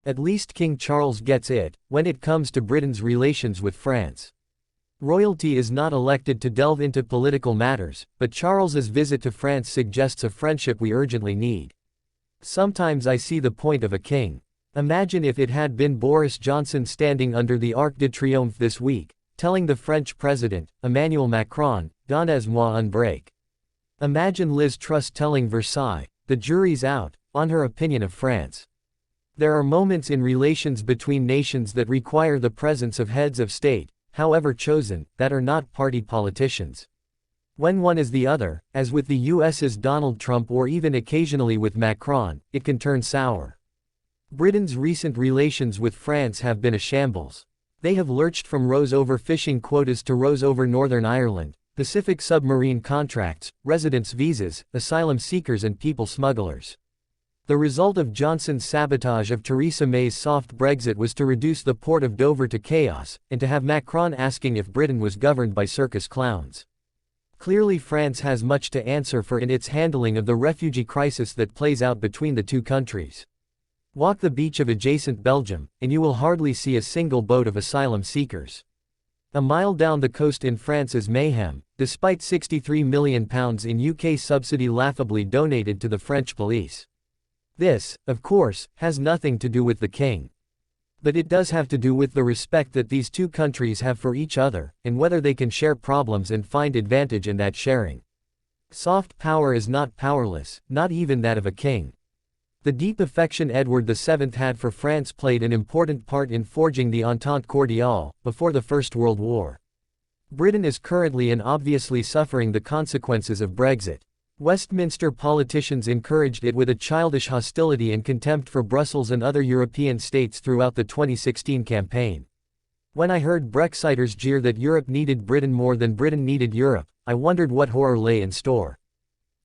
At least King Charles gets it, when it comes to Britain's relations with France. Royalty is not elected to delve into political matters, but Charles's visit to France suggests a friendship we urgently need. Sometimes I see the point of a king. Imagine if it had been Boris Johnson standing under the Arc de Triomphe this week, telling the French president, Emmanuel Macron, "Donnez-moi un break." Imagine Liz Truss telling Versailles, "The jury's out," on her opinion of France. There are moments in relations between nations that require the presence of heads of state, however chosen, that are not party politicians. When one is the other, as with the US's Donald Trump or even occasionally with Macron, it can turn sour. Britain's recent relations with France have been a shambles. They have lurched from rows over fishing quotas to rows over Northern Ireland, Pacific submarine contracts, residence visas, asylum seekers and people smugglers. The result of Johnson's sabotage of Theresa May's soft Brexit was to reduce the port of Dover to chaos, and to have Macron asking if Britain was governed by circus clowns. Clearly France has much to answer for in its handling of the refugee crisis that plays out between the two countries. Walk the beach of adjacent Belgium, and you will hardly see a single boat of asylum seekers. A mile down the coast in France is mayhem, despite £63 million in UK subsidy laughably donated to the French police. This, of course, has nothing to do with the king. But it does have to do with the respect that these two countries have for each other, and whether they can share problems and find advantage in that sharing. Soft power is not powerless, not even that of a king. The deep affection Edward VII had for France played an important part in forging the Entente Cordiale, before the First World War. Britain is currently and obviously suffering the consequences of Brexit. Westminster politicians encouraged it with a childish hostility and contempt for Brussels and other European states throughout the 2016 campaign. When I heard Brexiters jeer that Europe needed Britain more than Britain needed Europe, I wondered what horror lay in store.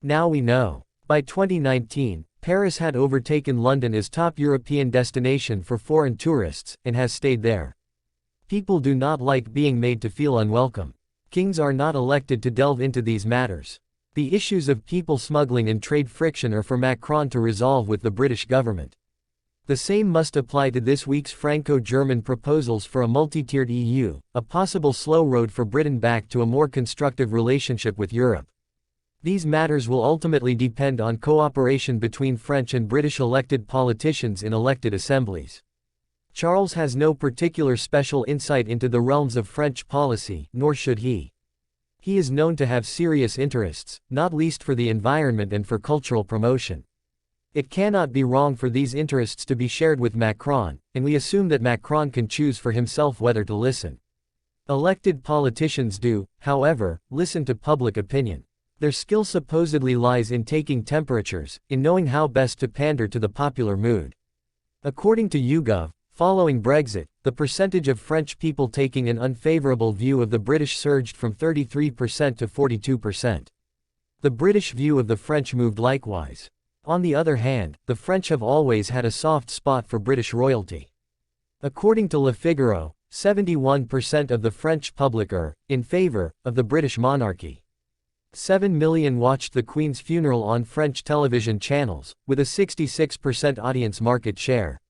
Now we know. By 2019, Paris had overtaken London as top European destination for foreign tourists, and has stayed there. People do not like being made to feel unwelcome. Kings are not elected to delve into these matters. The issues of people smuggling and trade friction are for Macron to resolve with the British government. The same must apply to this week's Franco-German proposals for a multi-tiered EU, a possible slow road for Britain back to a more constructive relationship with Europe. These matters will ultimately depend on cooperation between French and British elected politicians in elected assemblies. Charles has no particular special insight into the realms of French policy, nor should he. He is known to have serious interests, not least for the environment and for cultural promotion. It cannot be wrong for these interests to be shared with Macron, and we assume that Macron can choose for himself whether to listen. Elected politicians do, however, listen to public opinion. Their skill supposedly lies in taking temperatures, in knowing how best to pander to the popular mood. According to YouGov, following Brexit, the percentage of French people taking an unfavorable view of the British surged from 33% to 42%. The British view of the French moved likewise. On the other hand, the French have always had a soft spot for British royalty. According to Le Figaro, 71% of the French public are in favor of the British monarchy. 7 million watched the Queen's funeral on French television channels, with a 66% audience market share.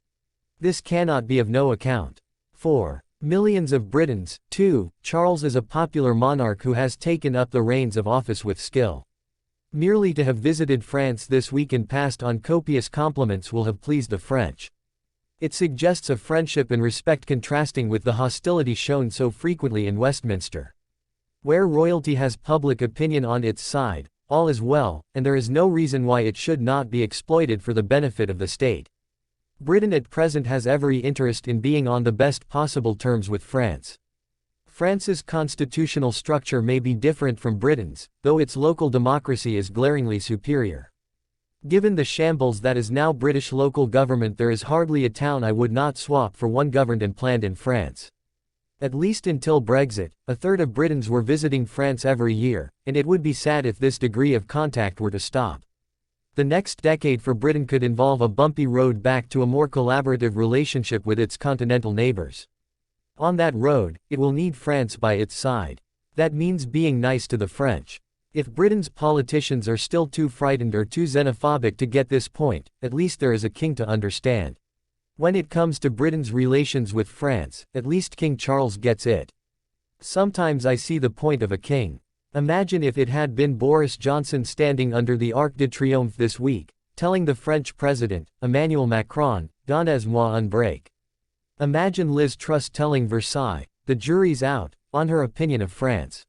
This cannot be of no account. For millions of Britons, too, Charles is a popular monarch who has taken up the reins of office with skill. Merely to have visited France this week and passed on copious compliments will have pleased the French. It suggests a friendship and respect contrasting with the hostility shown so frequently in Westminster. Where royalty has public opinion on its side, all is well, and there is no reason why it should not be exploited for the benefit of the state. Britain at present has every interest in being on the best possible terms with France. France's constitutional structure may be different from Britain's, though its local democracy is glaringly superior. Given the shambles that is now British local government, there is hardly a town I would not swap for one governed and planned in France. At least until Brexit, a third of Britons were visiting France every year, and it would be sad if this degree of contact were to stop. The next decade for Britain could involve a bumpy road back to a more collaborative relationship with its continental neighbors. On that road, it will need France by its side. That means being nice to the French. If Britain's politicians are still too frightened or too xenophobic to get this point, at least there is a king to understand. When it comes to Britain's relations with France, at least King Charles gets it. Sometimes I see the point of a king. Imagine if it had been Boris Johnson standing under the Arc de Triomphe this week, telling the French president, Emmanuel Macron, "Donnez-moi un break." Imagine Liz Truss telling Versailles, "The jury's out," on her opinion of France.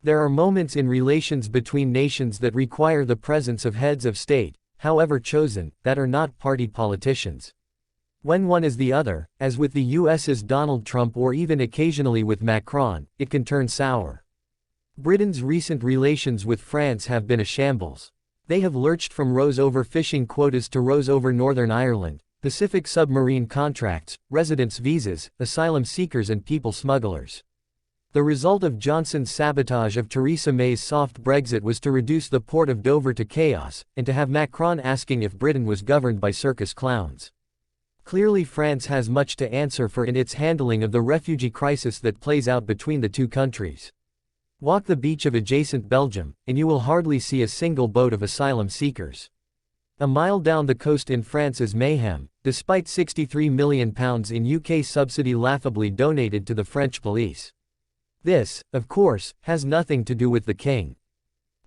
There are moments in relations between nations that require the presence of heads of state, however chosen, that are not party politicians. When one is the other, as with the US's Donald Trump or even occasionally with Macron, it can turn sour. Britain's recent relations with France have been a shambles. They have lurched from rows over fishing quotas to rows over Northern Ireland, Pacific submarine contracts, residence visas, asylum seekers and people smugglers. The result of Johnson's sabotage of Theresa May's soft Brexit was to reduce the port of Dover to chaos, and to have Macron asking if Britain was governed by circus clowns. Clearly France has much to answer for in its handling of the refugee crisis that plays out between the two countries. Walk the beach of adjacent Belgium, and you will hardly see a single boat of asylum seekers. A mile down the coast in France is mayhem, despite £63 million in UK subsidy laughably donated to the French police. This, of course, has nothing to do with the king.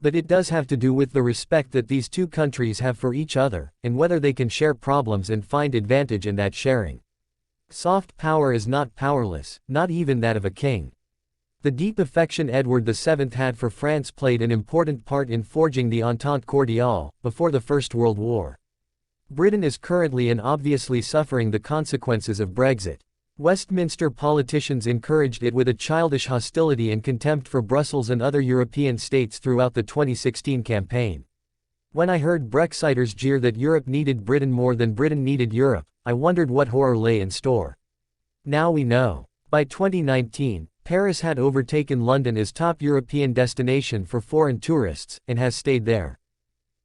But it does have to do with the respect that these two countries have for each other, and whether they can share problems and find advantage in that sharing. Soft power is not powerless, not even that of a king. The deep affection Edward VII had for France played an important part in forging the Entente Cordiale, before the First World War. Britain is currently and obviously suffering the consequences of Brexit. Westminster politicians encouraged it with a childish hostility and contempt for Brussels and other European states throughout the 2016 campaign. When I heard Brexiters jeer that Europe needed Britain more than Britain needed Europe, I wondered what horror lay in store. Now we know. By 2019, Paris had overtaken London as top European destination for foreign tourists, and has stayed there.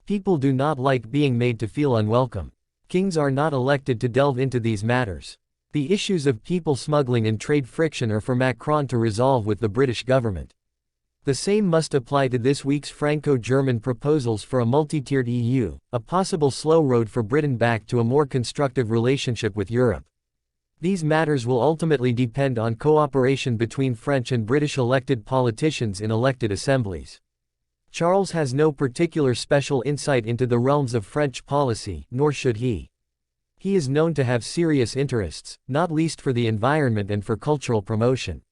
People do not like being made to feel unwelcome. Kings are not elected to delve into these matters. The issues of people smuggling and trade friction are for Macron to resolve with the British government. The same must apply to this week's Franco-German proposals for a multi-tiered EU, a possible slow road for Britain back to a more constructive relationship with Europe. These matters will ultimately depend on cooperation between French and British elected politicians in elected assemblies. Charles has no particular special insight into the realms of French policy, nor should he. He is known to have serious interests, not least for the environment and for cultural promotion.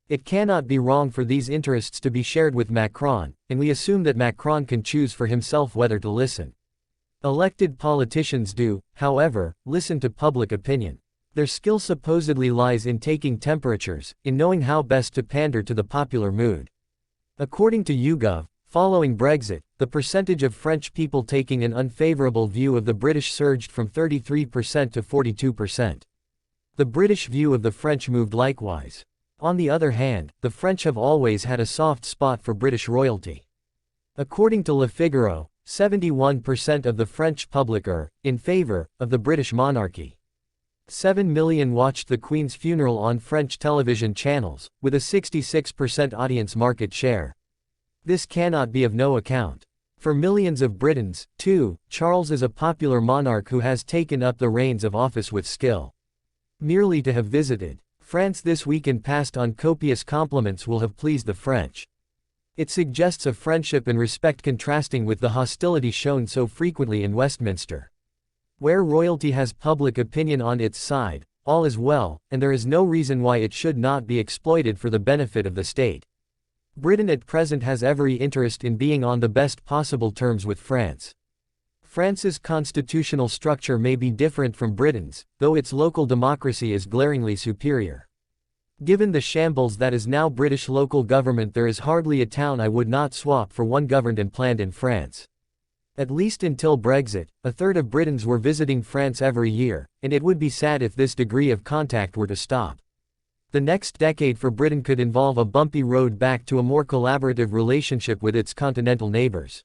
It cannot be wrong for these interests to be shared with Macron, and we assume that Macron can choose for himself whether to listen. Elected politicians do, however, listen to public opinion. Their skill supposedly lies in taking temperatures, in knowing how best to pander to the popular mood. According to YouGov, following Brexit, the percentage of French people taking an unfavorable view of the British surged from 33% to 42%. The British view of the French moved likewise. On the other hand, the French have always had a soft spot for British royalty. According to Le Figaro, 71% of the French public are in favor of the British monarchy. 7 million watched the Queen's funeral on French television channels, with a 66% audience market share. This cannot be of no account. For millions of Britons, too, Charles is a popular monarch who has taken up the reins of office with skill. Merely to have visited France this week and passed on copious compliments will have pleased the French. It suggests a friendship and respect contrasting with the hostility shown so frequently in Westminster. Where royalty has public opinion on its side, all is well, and there is no reason why it should not be exploited for the benefit of the state. Britain at present has every interest in being on the best possible terms with France. France's constitutional structure may be different from Britain's, though its local democracy is glaringly superior. Given the shambles that is now British local government, there is hardly a town I would not swap for one governed and planned in France. At least until Brexit, a third of Britons were visiting France every year, and it would be sad if this degree of contact were to stop. The next decade for Britain could involve a bumpy road back to a more collaborative relationship with its continental neighbors.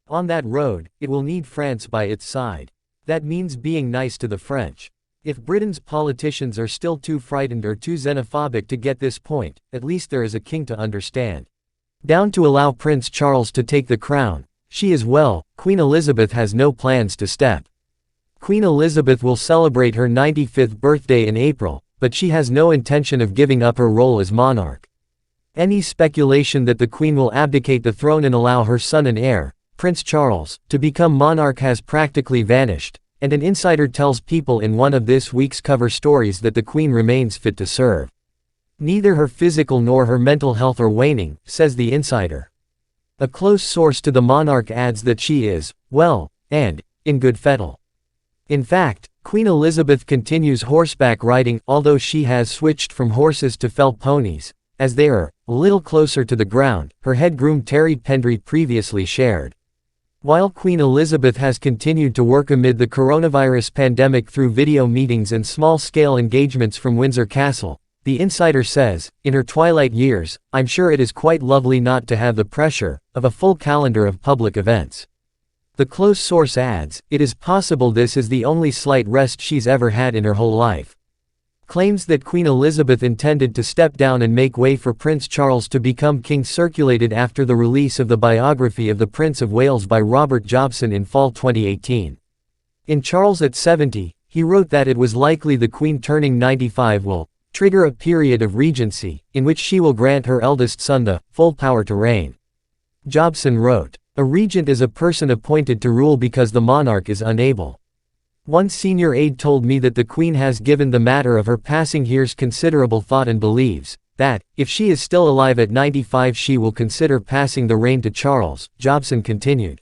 On that road, it will need France by its side. That means being nice to the French. If Britain's politicians are still too frightened or too xenophobic to get this point, at least there is a king to understand. Down to allow Prince Charles to take the crown. She is well, Queen Elizabeth has no plans to step Queen Elizabeth will celebrate her 95th birthday in April, but she has no intention of giving up her role as monarch. Any speculation that the Queen will abdicate the throne and allow her son and heir, Prince Charles, to become monarch has practically vanished, and an insider tells People in one of this week's cover stories that the Queen remains fit to serve. Neither her physical nor her mental health are waning, says the insider. A close source to the monarch adds that she is, well, and in good fettle. In fact, Queen Elizabeth continues horseback riding, although she has switched from horses to felt ponies, as they are a little closer to the ground, her head groom Terry Pendry previously shared. While Queen Elizabeth has continued to work amid the coronavirus pandemic through video meetings and small-scale engagements from Windsor Castle, the insider says, in her twilight years, I'm sure it is quite lovely not to have the pressure of a full calendar of public events. The close source adds, it is possible this is the only slight rest she's ever had in her whole life. Claims that Queen Elizabeth intended to step down and make way for Prince Charles to become king circulated after the release of the biography of the Prince of Wales by Robert Jobson in fall 2018. In Charles at 70, he wrote that it was likely the Queen turning 95 will trigger a period of regency, in which she will grant her eldest son the full power to reign. Jobson wrote, a regent is a person appointed to rule because the monarch is unable. One senior aide told me that the Queen has given the matter of her passing years considerable thought and believes that, if she is still alive at 95, she will consider passing the reign to Charles, Jobson continued.